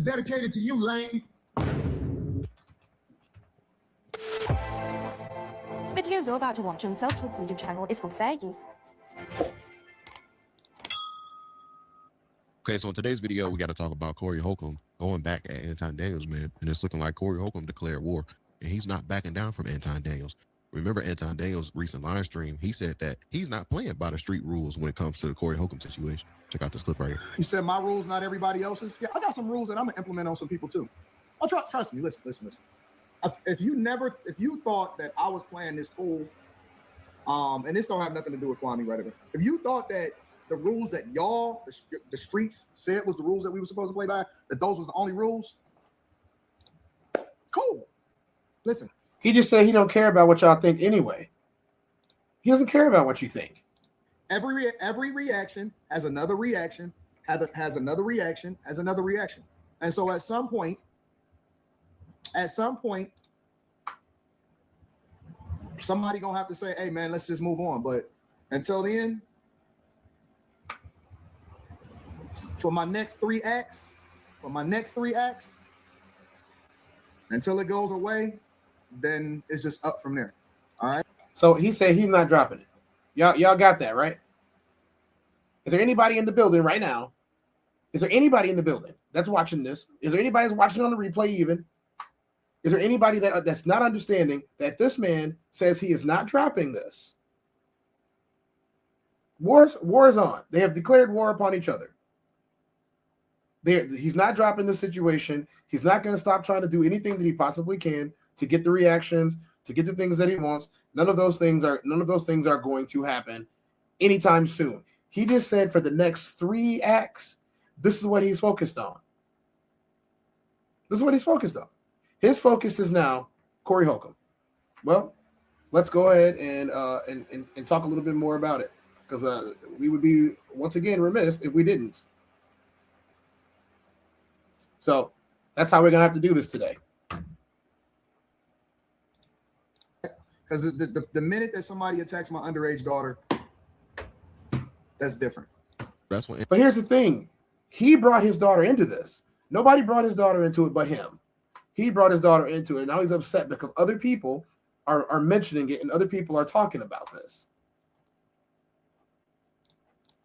dedicated to you, Lane. Video you're about to watch on Self-Taught YouTube channel is for fair use. Okay, so in today's video, we got to talk about Corey Holcomb going back at Anton Daniels, man. And it's looking like Corey Holcomb declared war, and he's not backing down from Anton Daniels. Remember Anton Daniels' recent live stream, he said that he's not playing by the street rules when it comes to the Corey Holcomb situation. Check out this clip right here. You said my rules, not everybody else's? Yeah, I got some rules that I'm going to implement on some people too. Oh, trust me, listen. If you thought that I was playing this cool, and this don't have nothing to do with Kwame Rediger. If you thought that the rules that y'all, the streets said was the rules that we were supposed to play by, that those was the only rules, cool. Listen. He just said he don't care about what y'all think anyway. He doesn't care about what you think. Every reaction has another reaction, has another reaction, has another reaction. And so at some point, somebody gonna have to say, hey man, let's just move on. But until then, for my next three acts, until it goes away, then it's just up from there. All right. So he said he's not dropping it. Y'all got that, right? Is there anybody in the building right now? Is there anybody in the building that's watching this? Is there anybody that's watching on the replay even? Is there anybody that's not understanding that this man says he is not dropping this? War is on. They have declared war upon each other. He's not dropping the situation. He's not going to stop trying to do anything that he possibly can to get the reactions, to get the things that he wants. None of those things are going to happen anytime soon. He just said for the next 3 acts, this is what he's focused on. This is what he's focused on. His focus is now Corey Holcomb. Well, let's go ahead and talk a little bit more about it, because we would be once again remiss if we didn't. So that's how we're gonna have to do this today. Because the minute that somebody attacks my underage daughter, that's different. That's what. But here's the thing: he brought his daughter into this. Nobody brought his daughter into it but him. He brought his daughter into it, and now he's upset because other people are mentioning it and other people are talking about this.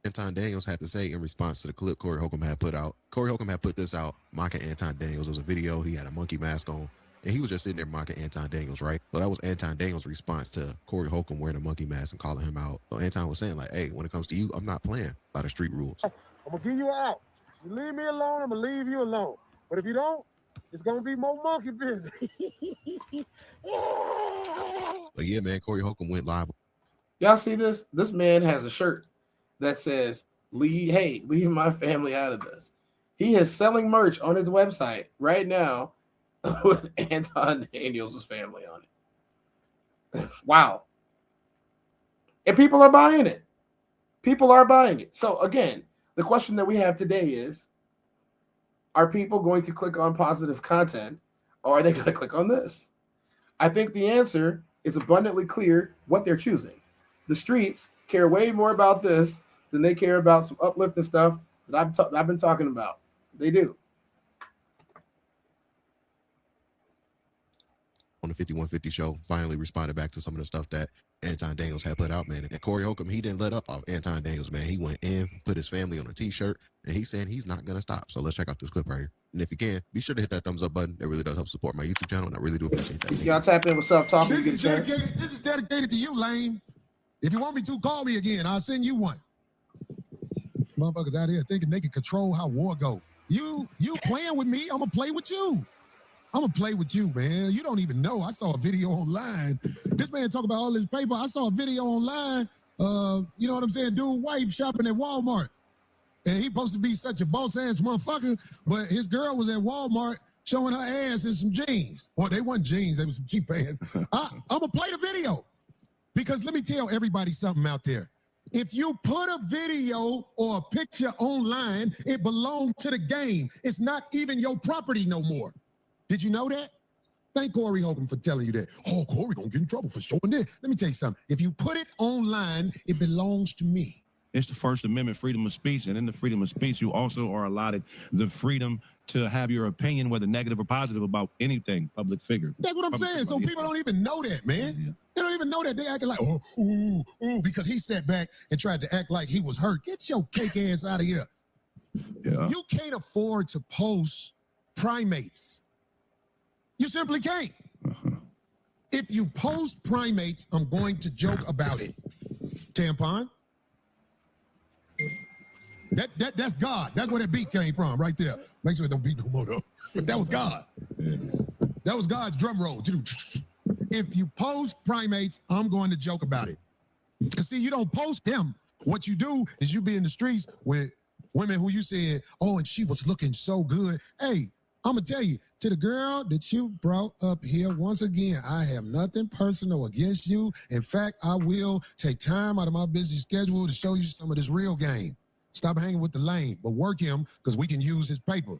Anton Daniels had to say in response to the clip Corey Holcomb had put out. Corey Holcomb had put this out mocking Anton Daniels. It was a video. He had a monkey mask on, and he was just sitting there mocking Anton Daniels, right? So that was Anton Daniels' response to Corey Holcomb wearing a monkey mask and calling him out. So Anton was saying, like, hey, when it comes to you, I'm not playing by the street rules. I'm going to give you out. You leave me alone, I'm going to leave you alone. But if you don't, it's going to be more monkey business. But yeah, man, Corey Holcomb went live. Y'all see this? This man has a shirt that says, leave my family out of this. He is selling merch on his website right now with Anton Daniels' family on it. Wow. And people are buying it. People are buying it. So again, the question that we have today is, are people going to click on positive content, or are they going to click on this? I think the answer is abundantly clear what they're choosing. The streets care way more about this than they care about some uplifting stuff that I've been talking about. They do. On the 5150 show, finally responded back to some of the stuff that Anton Daniels had put out, man. And Corey Holcomb, he didn't let up off Anton Daniels, man. He went in, put his family on a t-shirt, and he's saying he's not going to stop. So let's check out this clip right here. And if you can, be sure to hit that thumbs up button. It really does help support my YouTube channel, and I really do appreciate that. Y'all tap in with self-talk. This is dedicated to you, Lane. If you want me to, call me again. I'll send you one. Motherfuckers out here thinking they can control how war go. You playing with me, I'm going to play with you. I'm going to play with you, man. You don't even know. I saw a video online. This man talk about all this paper. I saw a video online. You know what I'm saying? Dude, wife shopping at Walmart. And he supposed to be such a boss-ass motherfucker, but his girl was at Walmart showing her ass in some jeans. Or they weren't jeans. They were some cheap pants. I'm going to play the video. Because let me tell everybody something out there. If you put a video or a picture online, it belongs to the game. It's not even your property no more. Did you know that? Thank Corey Holcomb for telling you that. Oh, Corey gonna get in trouble for showing this. Let me tell you something. If you put it online, it belongs to me. It's the First Amendment, freedom of speech. And in the freedom of speech, you also are allotted the freedom to have your opinion, whether negative or positive, about anything, public figure. That's what I'm saying. So people don't even know that, man. Yeah. They don't even know that. They acting like, because he sat back and tried to act like he was hurt. Get your cake ass out of here. Yeah. You can't afford to post primates. You simply can't. If you post primates, I'm going to joke about it. Tampon. That's God. That's where that beat came from, right there. Make sure it don't beat no more though. But that was God. Yeah. That was God's drum roll. If you post primates, I'm going to joke about it. Because see, you don't post them. What you do is you be in the streets with women who you said, oh, and she was looking so good. Hey, I'm going to tell you, to the girl that you brought up here, once again, I have nothing personal against you. In fact, I will take time out of my busy schedule to show you some of this real game. Stop hanging with the lame, but work him because we can use his paper.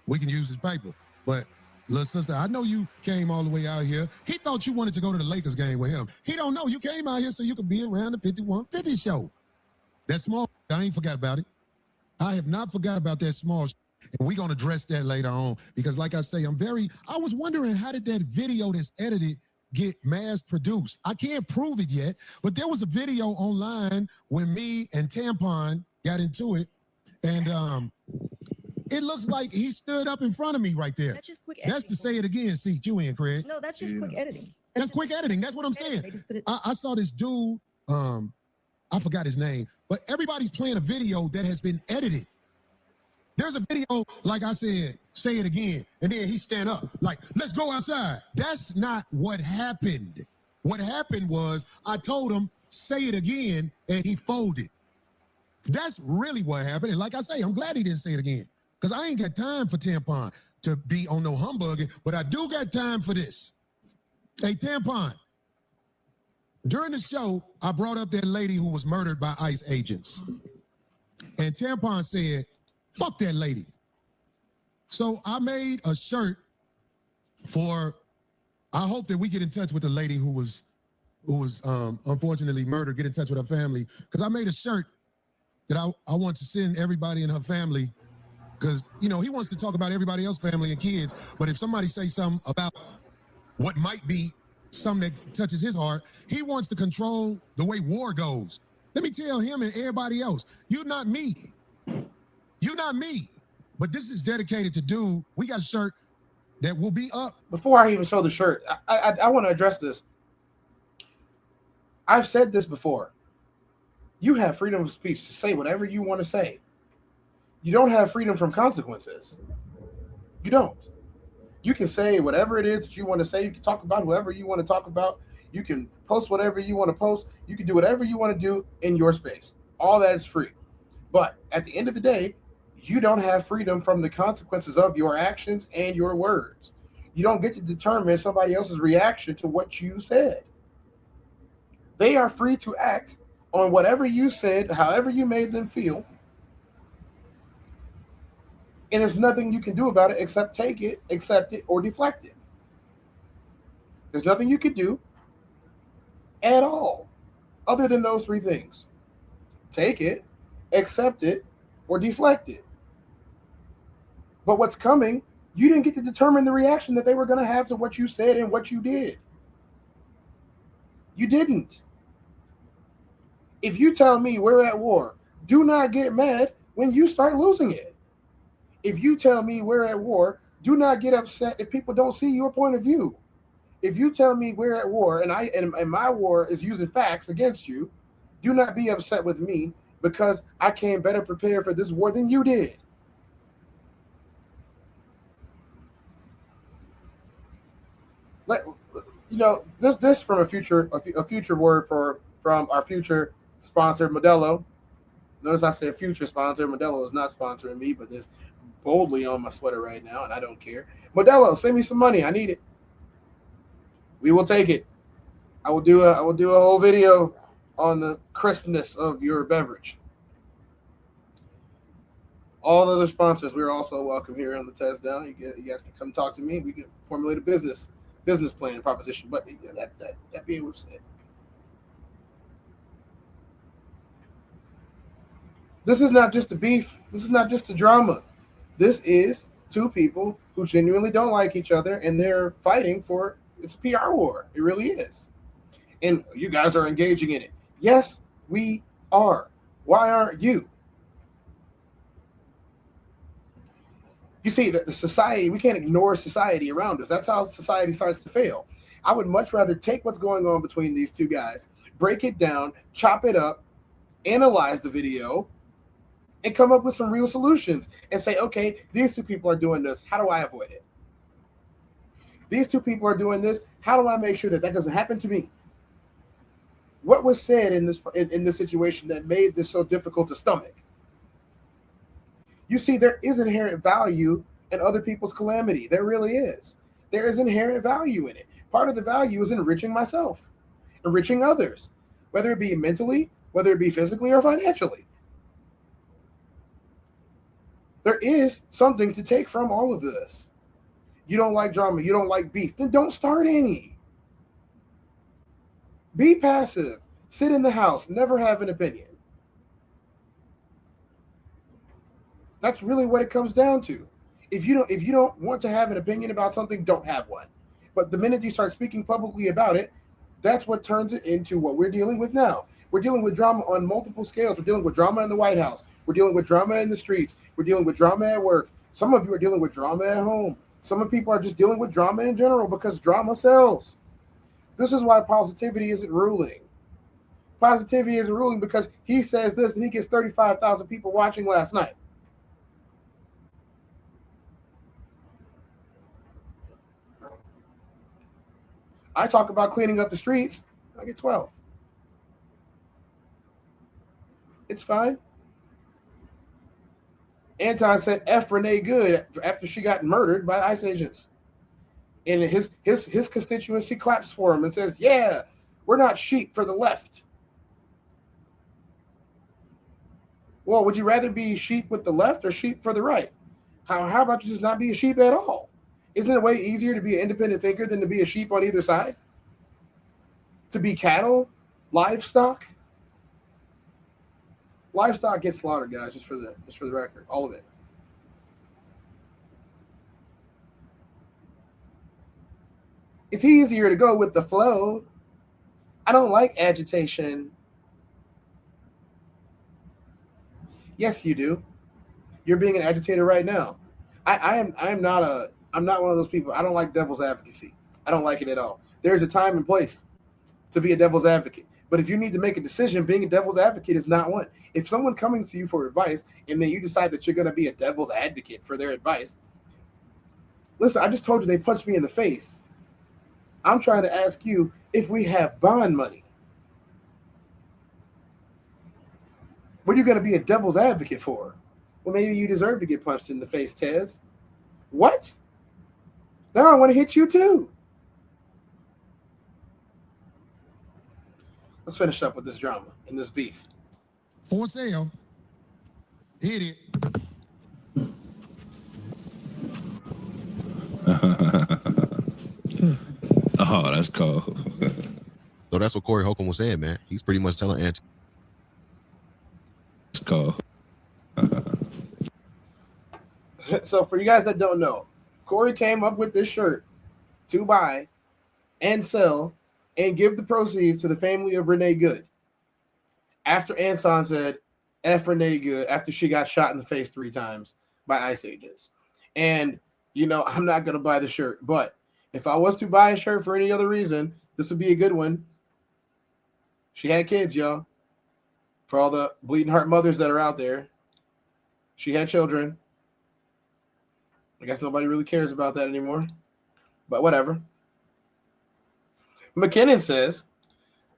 We can use his paper. But, little sister, I know you came all the way out here. He thought you wanted to go to the Lakers game with him. He don't know. You came out here so you could be around the 5150 show. That small, I ain't forgot about it. I have not forgot about that small. And we're going to address that later on because, like I say, I was wondering, how did that video that's edited get mass produced? I can't prove it yet, but there was a video online when me and Tampon got into it, and it looks like he stood up in front of me right there. That's just quick editing. That's to say it again. See, you in, Craig. No, that's just quick editing. That's quick editing. That's what I'm saying. I saw this dude, I forgot his name, but everybody's playing a video that has been edited. There's a video, like I said, say it again, and then he stand up, like, let's go outside. That's not what happened. What happened was I told him, say it again, and he folded. That's really what happened. And like I say, I'm glad he didn't say it again, because I ain't got time for Tampon to be on no humbugging, but I do got time for this. Hey, Tampon, during the show, I brought up that lady who was murdered by ICE agents. And Tampon said, fuck that lady. So I made a shirt I hope that we get in touch with the lady who was unfortunately murdered, get in touch with her family. Because I made a shirt that I want to send everybody in her family. Because, he wants to talk about everybody else's family and kids. But if somebody say something about what might be something that touches his heart, he wants to control the way war goes. Let me tell him and everybody else, you're not me. You're not me, but this is dedicated to dude. We got a shirt that will be up. Before I even show the shirt, I want to address this. I've said this before. You have freedom of speech to say whatever you want to say. You don't have freedom from consequences. You don't. You can say whatever it is that you want to say. You can talk about whoever you want to talk about. You can post whatever you want to post. You can do whatever you want to do in your space. All that is free. But at the end of the day, you don't have freedom from the consequences of your actions and your words. You don't get to determine somebody else's reaction to what you said. They are free to act on whatever you said, however you made them feel. And there's nothing you can do about it except take it, accept it, or deflect it. There's nothing you can do at all other than those three things. Take it, accept it, or deflect it. But what's coming, you didn't get to determine the reaction that they were going to have to what you said and what you did. You didn't. If you tell me we're at war, do not get mad when you start losing it. If you tell me we're at war, do not get upset if people don't see your point of view. If you tell me we're at war and my war is using facts against you, do not be upset with me because I came better prepared for this war than you did. This from a future word from our future sponsor, Modelo. Notice I said future sponsor. Modelo is not sponsoring me, but it's boldly on my sweater right now, and I don't care. Modelo, send me some money. I need it. We will take it. I will do a whole video on the crispness of your beverage. All other sponsors, we're also welcome here on the Test Down. You guys can come talk to me. We can formulate a business plan proposition. But that being said, This is not just a beef. This is not just a drama. This is two people who genuinely don't like each other, and they're fighting for, it's a PR war. It really is. And you guys are engaging in it. Yes, we are. Why aren't you? You see, the society, we can't ignore society around us. That's how society starts to fail. I would much rather take what's going on between these two guys, break it down, chop it up, analyze the video, and come up with some real solutions and say, okay, these two people are doing this. How do I avoid it? These two people are doing this. How do I make sure that that doesn't happen to me? What was said in this situation that made this so difficult to stomach? You see, there is inherent value in other people's calamity. There really is. There is inherent value in it. Part of the value is enriching myself, enriching others, whether it be mentally, whether it be physically or financially. There is something to take from all of this. You don't like drama, you don't like beef, then don't start any. Be passive, sit in the house, never have an opinion. That's really what it comes down to. If you don't want to have an opinion about something, don't have one. But the minute you start speaking publicly about it, that's what turns it into what we're dealing with now. We're dealing with drama on multiple scales. We're dealing with drama in the White House. We're dealing with drama in the streets. We're dealing with drama at work. Some of you are dealing with drama at home. Some of people are just dealing with drama in general because drama sells. This is why positivity isn't ruling. Positivity isn't ruling because he says this and he gets 35,000 people watching last night. I talk about cleaning up the streets. I get 12. It's fine. Anton said F Renee Good after she got murdered by ICE agents. And his constituency claps for him and says, yeah, we're not sheep for the left. Well, would you rather be sheep with the left or sheep for the right? How about you just not be a sheep at all? Isn't it way easier to be an independent thinker than to be a sheep on either side? To be cattle, livestock? Livestock gets slaughtered, guys, just for the record, all of it. It's easier to go with the flow. I don't like agitation. Yes, you do. You're being an agitator right now. I'm not one of those people. I don't like devil's advocacy. I don't like it at all. There's a time and place to be a devil's advocate. But if you need to make a decision, being a devil's advocate is not one. If someone coming to you for advice and then you decide that you're going to be a devil's advocate for their advice, listen, I just told you they punched me in the face. I'm trying to ask you if we have bond money. What are you going to be a devil's advocate for? Well, maybe you deserve to get punched in the face, Tez. What? Now I want to hit you too. Let's finish up with this drama and this beef. For sale. Hit it. Oh, that's cool. So that's what Corey Holcomb was saying, man. He's pretty much telling Anton. It's cool. So for you guys that don't know, Corey came up with this shirt to buy and sell and give the proceeds to the family of Renee Good. After Anton said F Renee Good after she got shot in the face 3 times by ICE agents. And, you know, I'm not going to buy the shirt, but if I was to buy a shirt for any other reason, this would be a good one. She had kids, y'all. For all the bleeding heart mothers that are out there, she had children. I guess nobody really cares about that anymore, but whatever. McKinnon says,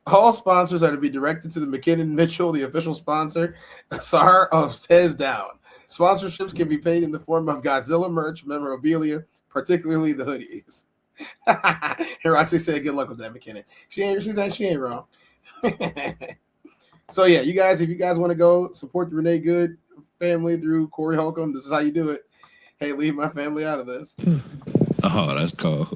all sponsors are to be directed to the McKinnon Mitchell, the official sponsor, Sar of Says Down. Sponsorships can be paid in the form of Godzilla merch, memorabilia, particularly the hoodies. And Roxy said, good luck with that, McKinnon. She ain't wrong. So yeah, you guys, if you guys want to go support the Renee Good family through Corey Holcomb, this is how you do it. Hey, leave my family out of this. Oh, that's cool.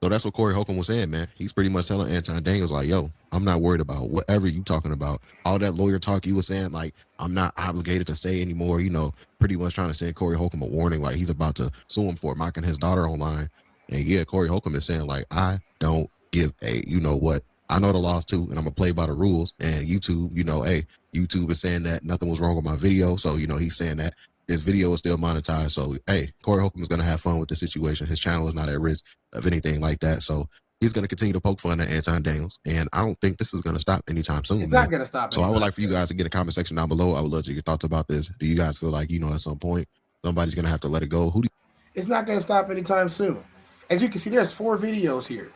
So that's what Corey Holcomb was saying, man. He's pretty much telling Anton Daniels, like, yo, I'm not worried about whatever you talking about. All that lawyer talk you was saying, like, I'm not obligated to say anymore, pretty much trying to send Corey Holcomb a warning, like he's about to sue him for mocking his daughter online. And yeah, Corey Holcomb is saying, like, I don't give a, what. I know the laws too, and I'm gonna play by the rules. And YouTube, hey, YouTube is saying that nothing was wrong with my video. So, he's saying that his video is still monetized. So, hey, Corey Holcomb is gonna have fun with the situation. His channel is not at risk of anything like that. So he's gonna continue to poke fun at Anton Daniels. And I don't think this is gonna stop anytime soon. It's not gonna stop. So I would like for you guys to get a comment section down below. I would love to hear your thoughts about this. Do you guys feel like, at some point somebody's gonna have to let it go? It's not gonna stop anytime soon. As you can see, there's 4 videos here.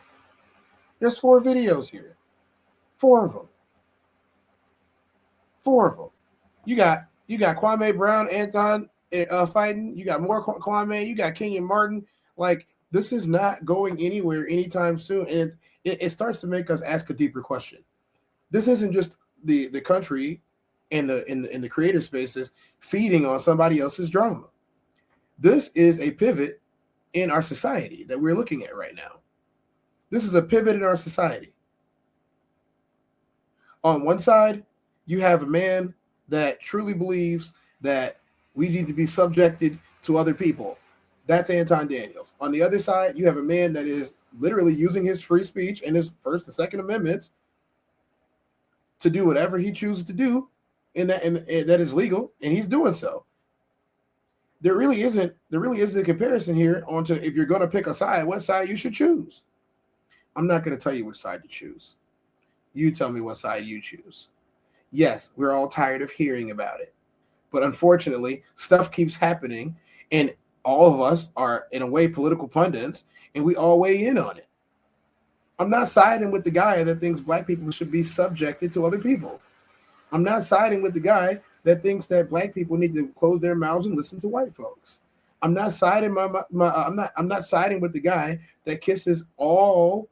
There's 4 videos here. 4 of them. 4 of them. You got Kwame Brown, Anton fighting. You got more Kwame. You got Kenyon Martin. Like, this is not going anywhere anytime soon, and it starts to make us ask a deeper question. This isn't just the country and the creator spaces feeding on somebody else's drama. This is a pivot in our society that we're looking at right now. This is a pivot in our society. On one side, you have a man that truly believes that we need to be subjected to other people. That's Anton Daniels. On the other side, you have a man that is literally using his free speech and his First and Second Amendments to do whatever he chooses to do, and that is legal, and he's doing so. There really isn't a comparison here onto if you're going to pick a side, what side you should choose. I'm not going to tell you which side to choose. You tell me what side you choose. Yes, we're all tired of hearing about it. But unfortunately, stuff keeps happening, and all of us are, in a way, political pundits, and we all weigh in on it. I'm not siding with the guy that thinks black people should be subjected to other people. I'm not siding with the guy that thinks that black people need to close their mouths and listen to white folks. I'm not siding I'm not siding with the guy that kisses all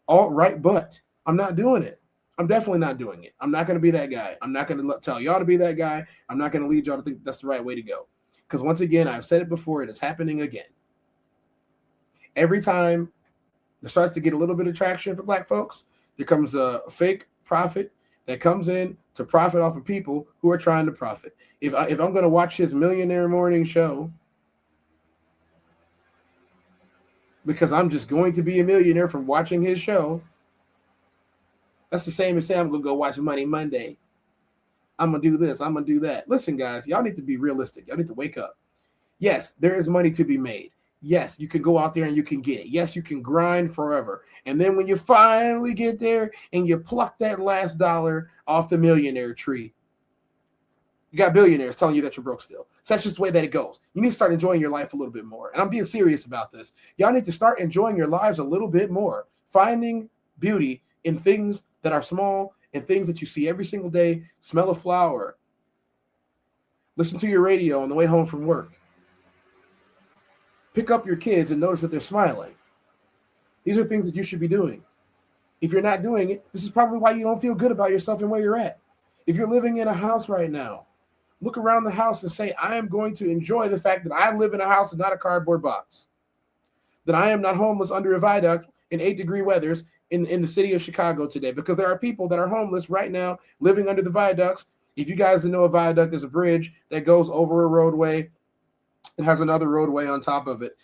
right butt. I'm not doing it. I'm definitely not doing it. I'm not going to be that guy. I'm not going to tell y'all to be that guy. I'm not going to lead y'all to think that's the right way to go. Because once again, I've said it before, it is happening again. Every time it starts to get a little bit of traction for black folks, there comes a fake prophet that comes in to profit off of people who are trying to profit. If I'm going to watch his Millionaire Morning Show because I'm just going to be a millionaire from watching his show, that's the same as saying I'm going to go watch Money Monday. I'm going to do this. I'm going to do that. Listen, guys, y'all need to be realistic. Y'all need to wake up. Yes, there is money to be made. Yes, you can go out there and you can get it. Yes, you can grind forever. And then when you finally get there and you pluck that last dollar off the millionaire tree, you got billionaires telling you that you're broke still. So that's just the way that it goes. You need to start enjoying your life a little bit more. And I'm being serious about this. Y'all need to start enjoying your lives a little bit more. Finding beauty in things that are small and things that you see every single day. Smell a flower. Listen to your radio on the way home from work. Pick up your kids and notice that they're smiling. These are things that you should be doing. If you're not doing it, this is probably why you don't feel good about yourself and where you're at. If you're living in a house right now, look around the house and say, I am going to enjoy the fact that I live in a house and not a cardboard box. That I am not homeless under a viaduct in 8-degree weathers in the city of Chicago today, because there are people that are homeless right now living under the viaducts. If you guys know, a viaduct is a bridge that goes over a roadway. It has another roadway on top of it.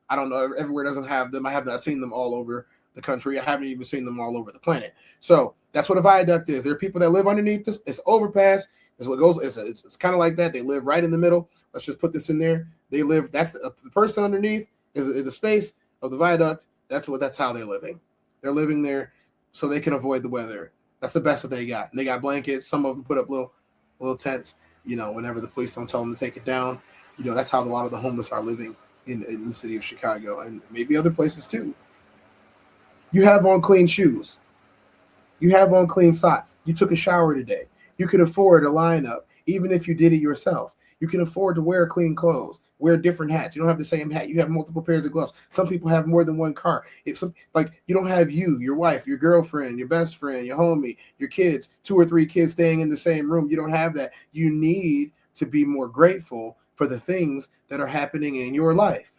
I don't know. Everywhere doesn't have them. I have not seen them all over the country. I haven't even seen them all over the planet. So that's what a viaduct is. There are people that live underneath this. It's overpass. It's what goes. It's kind of like that. They live right in the middle. Let's just put this in there. They live. That's the person underneath is the space of the viaduct. That's how they're living. They're living there so they can avoid the weather. That's the best that they got. And they got blankets. Some of them put up little tents. Whenever the police don't tell them to take it down. That's how a lot of the homeless are living in the city of Chicago and maybe other places too. You have on clean shoes. You have on clean socks. You took a shower today. You can afford a lineup, even if you did it yourself. You can afford to wear clean clothes, wear different hats. You don't have the same hat. You have multiple pairs of gloves. Some people have more than one car. You don't have your wife, your girlfriend, your best friend, your homie, your kids, 2 or 3 kids staying in the same room. You don't have that. You need to be more grateful for the things that are happening in your life.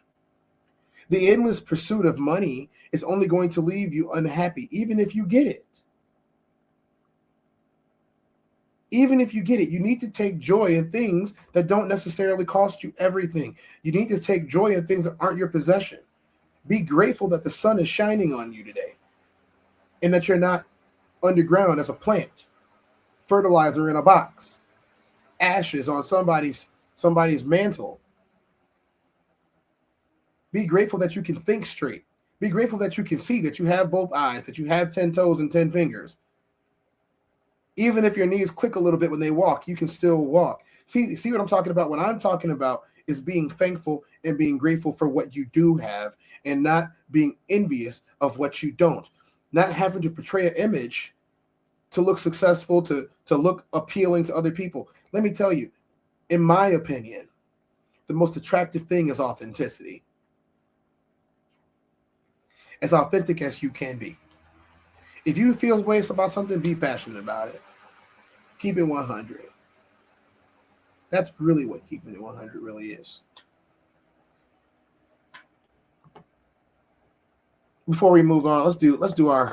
The endless pursuit of money is only going to leave you unhappy, even if you get it. Even if you get it, you need to take joy in things that don't necessarily cost you everything. You need to take joy in things that aren't your possession. Be grateful that the sun is shining on you today and that you're not underground as a plant, fertilizer in a box, ashes on somebody's mantle. Be grateful that you can think straight. Be grateful that you can see, that you have both eyes, that you have 10 toes and 10 fingers. Even if your knees click a little bit when they walk, you can still walk. See what I'm talking about? What I'm talking about is being thankful and being grateful for what you do have and not being envious of what you don't. Not having to portray an image to look successful, to look appealing to other people. Let me tell you, in my opinion, the most attractive thing is authenticity. As authentic as you can be. If you feel ways about something, be passionate about it. Keep it 100. That's really what keeping it 100 really is. Before we move on, let's do our